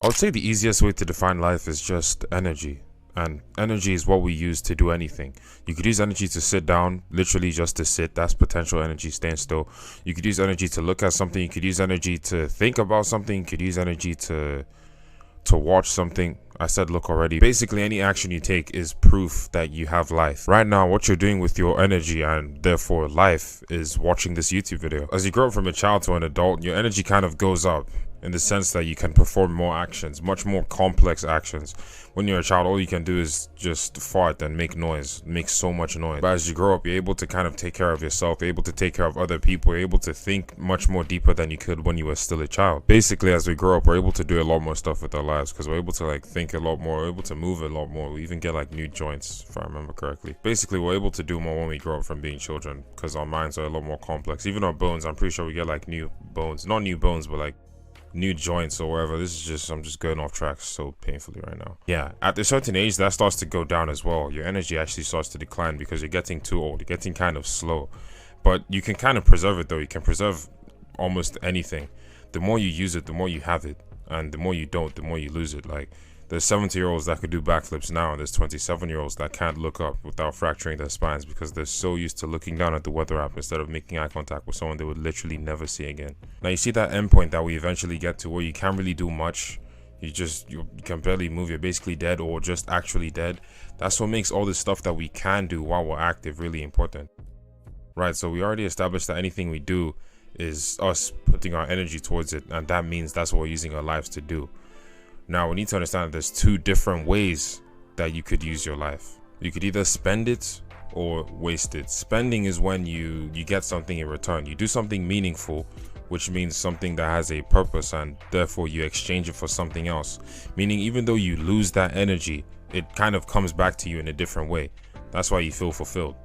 I would say the easiest way to define life is just energy. And energy is what we use to do anything. You could use energy to sit down, literally just to sit. That's potential energy, staying still. You could use energy to look at something. You could use energy to think about something. You could use energy to watch something. I said look already. Basically, any action you take is proof that you have life. Right now, what you're doing with your energy and therefore life is watching this YouTube video. As you grow up from a child to an adult, your energy kind of goes up in the sense that you can perform more actions, much more complex actions. When you're a child, all you can do is just fart and make noise, make so much noise. But as you grow up, you're able to kind of take care of yourself, you're able to take care of other people, you're able to think much more deeper than you could when you were still a child. Basically, as we grow up, we're able to do a lot more stuff with our lives because we're able to like think a lot more, we're able to move a lot more. We even get like new joints, if I remember correctly. Basically, we're able to do more when we grow up from being children because our minds are a lot more complex. Even our bones, I'm pretty sure we get like new bones, not new bones, but like new joints or whatever. This is just, I'm just going off track so painfully right now. Yeah, at a certain age that starts to go down as well. Your energy actually starts to decline because you're getting too old, you're getting kind of slow. But you can kind of preserve it though. You can preserve almost anything. The more you use it, the more you have it, and the more you don't, the more you lose it. Like there's 70-year-olds that could do backflips now, and there's 27-year-olds that can't look up without fracturing their spines because they're so used to looking down at the weather app instead of making eye contact with someone they would literally never see again. Now you see that endpoint that we eventually get to where you can't really do much. You can barely move. You're basically dead or just actually dead. That's what makes all this stuff that we can do while we're active really important. Right, so we already established that anything we do is us putting our energy towards it, and that means that's what we're using our lives to do. Now we need to understand that there's two different ways that you could use your life. You could either spend it or waste it. Spending is when you get something in return. You do something meaningful, which means something that has a purpose, and therefore you exchange it for something else. Meaning even though you lose that energy, it kind of comes back to you in a different way. That's why you feel fulfilled.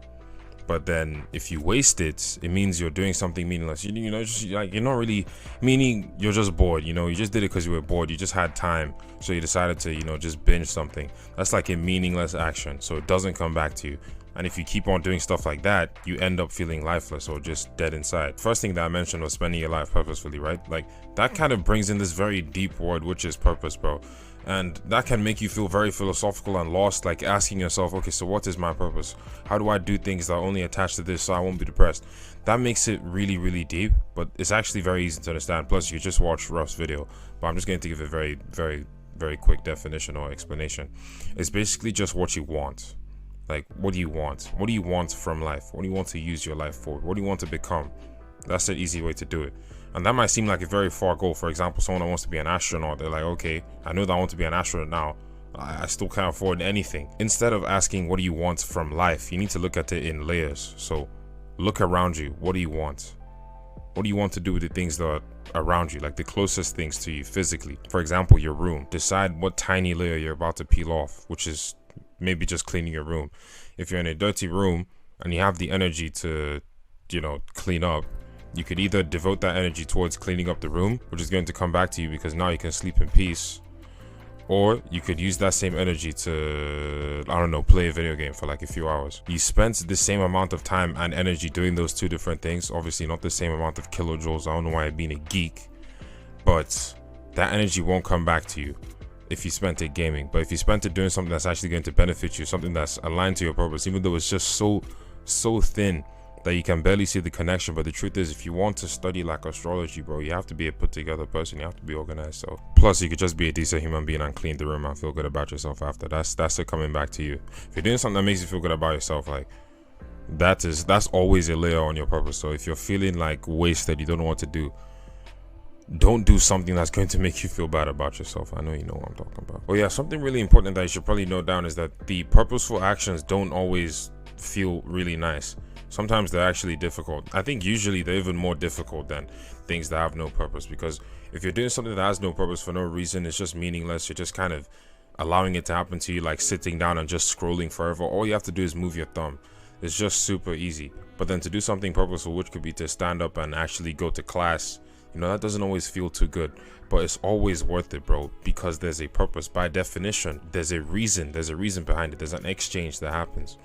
But then if you waste it, it means you're doing something meaningless. You know, just like you're not really, meaning you're just bored. You know, you just did it because you were bored. You just had time, so you decided to, you know, just binge something. That's like a meaningless action, so it doesn't come back to you. And if you keep on doing stuff like that, you end up feeling lifeless or just dead inside. First thing that I mentioned was spending your life purposefully, right? Like that kind of brings in this very deep word, which is purpose, bro. And that can make you feel very philosophical and lost, like asking yourself, okay, so what is my purpose? How do I do things that are only attached to this so I won't be depressed? That makes it really, really deep, but it's actually very easy to understand. Plus, you just watched Ruff's video, but I'm just going to give a very, very, very quick definition or explanation. It's basically just what you want. Like, what do you want? What do you want from life? What do you want to use your life for? What do you want to become? That's an easy way to do it. And that might seem like a very far goal. For example, someone that wants to be an astronaut, they're like, okay, I know that I want to be an astronaut now. I still can't afford anything. Instead of asking, what do you want from life? You need to look at it in layers. So look around you. What do you want? What do you want to do with the things that are around you, like the closest things to you physically? For example, your room. Decide what tiny layer you're about to peel off, which is maybe just cleaning your room. If you're in a dirty room and you have the energy to, you know, clean up, you could either devote that energy towards cleaning up the room, which is going to come back to you because now you can sleep in peace. Or you could use that same energy to, I don't know, play a video game for like a few hours. You spent the same amount of time and energy doing those two different things. Obviously not the same amount of kilojoules. I don't know why I'm being a geek. But that energy won't come back to you if you spent it gaming. But if you spent it doing something that's actually going to benefit you, something that's aligned to your purpose, even though it's just so thin that you can barely see the connection. But the truth is, if you want to study like astrology, bro, you have to be a put together person. You have to be organized. So plus you could just be a decent human being and clean the room and feel good about yourself after. That's it coming back to you. If you're doing something that makes you feel good about yourself, like that's always a layer on your purpose. So if you're feeling like wasted, you don't know what to do, don't do something that's going to make you feel bad about yourself. I know you know what I'm talking about. Oh yeah, something really important that you should probably note down is that the purposeful actions don't always feel really nice. Sometimes they're actually difficult. I think usually they're even more difficult than things that have no purpose, because if you're doing something that has no purpose for no reason, it's just meaningless. You're just kind of allowing it to happen to you, like sitting down and just scrolling forever. All you have to do is move your thumb. It's just super easy. But then to do something purposeful, which could be to stand up and actually go to class, you know, that doesn't always feel too good, but it's always worth it, bro, because there's a purpose. By definition, there's a reason behind it. There's an exchange that happens.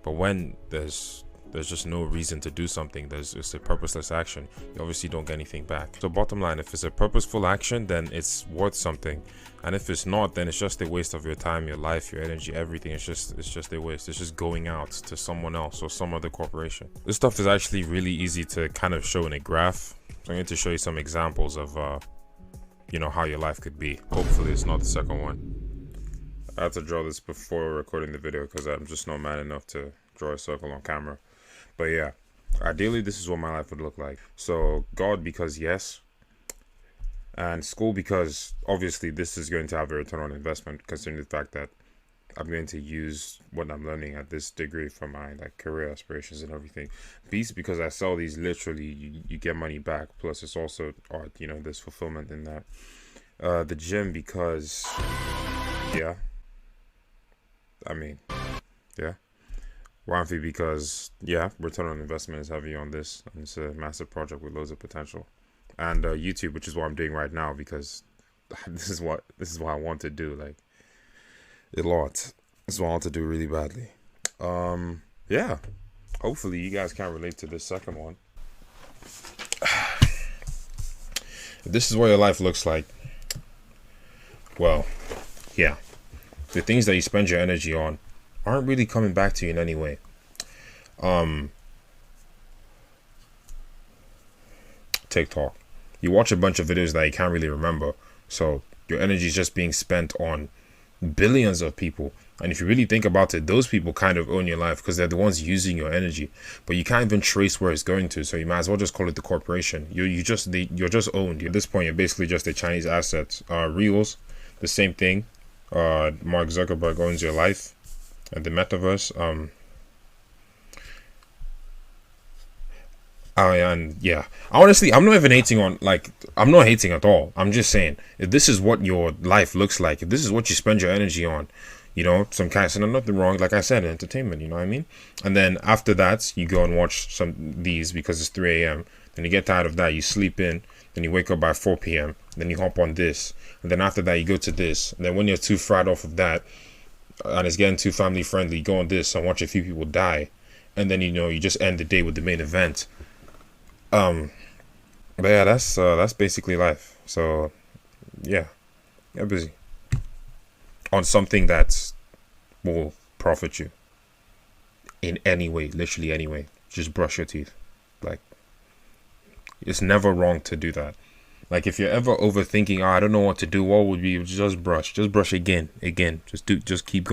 But when there's there's just no reason to do something. It's a purposeless action. You obviously don't get anything back. So bottom line, if it's a purposeful action, then it's worth something. And if it's not, then it's just a waste of your time, your life, your energy, everything. It's just a waste. It's just going out to someone else or some other corporation. This stuff is actually really easy to kind of show in a graph. So I'm going to show you some examples of you know, how your life could be. Hopefully it's not the second one. I had to draw this before recording the video because I'm just not man enough to draw a circle on camera. But yeah, ideally this is what my life would look like. So God, because yes, and school, because obviously this is going to have a return on investment, considering the fact that I'm going to use what I'm learning at this degree for my like career aspirations and everything. Beast, because I sell these, literally you get money back, plus it's also art, you know, there's fulfillment in that. The gym, because yeah, I mean, yeah. Wanfi, because yeah, return on investment is heavy on this, and it's a massive project with loads of potential. And YouTube, which is what I'm doing right now, because this is what I want to do, like a lot. This is what I want to do really badly. Yeah, hopefully you guys can relate to this second one. If this is what your life looks like, well, yeah, the things that you spend your energy on aren't really coming back to you in any way. TikTok, you watch a bunch of videos that you can't really remember, so your energy is just being spent on billions of people. And if you really think about it, those people kind of own your life because they're the ones using your energy, but you can't even trace where it's going to, so you might as well just call it the corporation. You're just owned. At this point, you're basically just a Chinese asset. Reels, the same thing. Mark Zuckerberg owns your life, and the metaverse. And yeah, honestly, I'm not even hating on, like, I'm not hating at all. I'm just saying, if this is what your life looks like, if this is what you spend your energy on, you know, some kind of, nothing wrong, like I said, entertainment, you know what I mean? And then after that, you go and watch these because it's 3 a.m. Then you get tired of that, you sleep in, then you wake up by 4 p.m. Then you hop on this, and then after that, you go to this. And then when you're too fried off of that, and it's getting too family friendly, you go on this and watch a few people die. And then, you know, you just end the day with the main event. But yeah, that's basically life. So yeah, get busy on something that will profit you in any way, literally any way. Just brush your teeth. Like, it's never wrong to do that. Like, if you're ever overthinking, oh, I don't know what to do, what would be, just brush again, just keep going.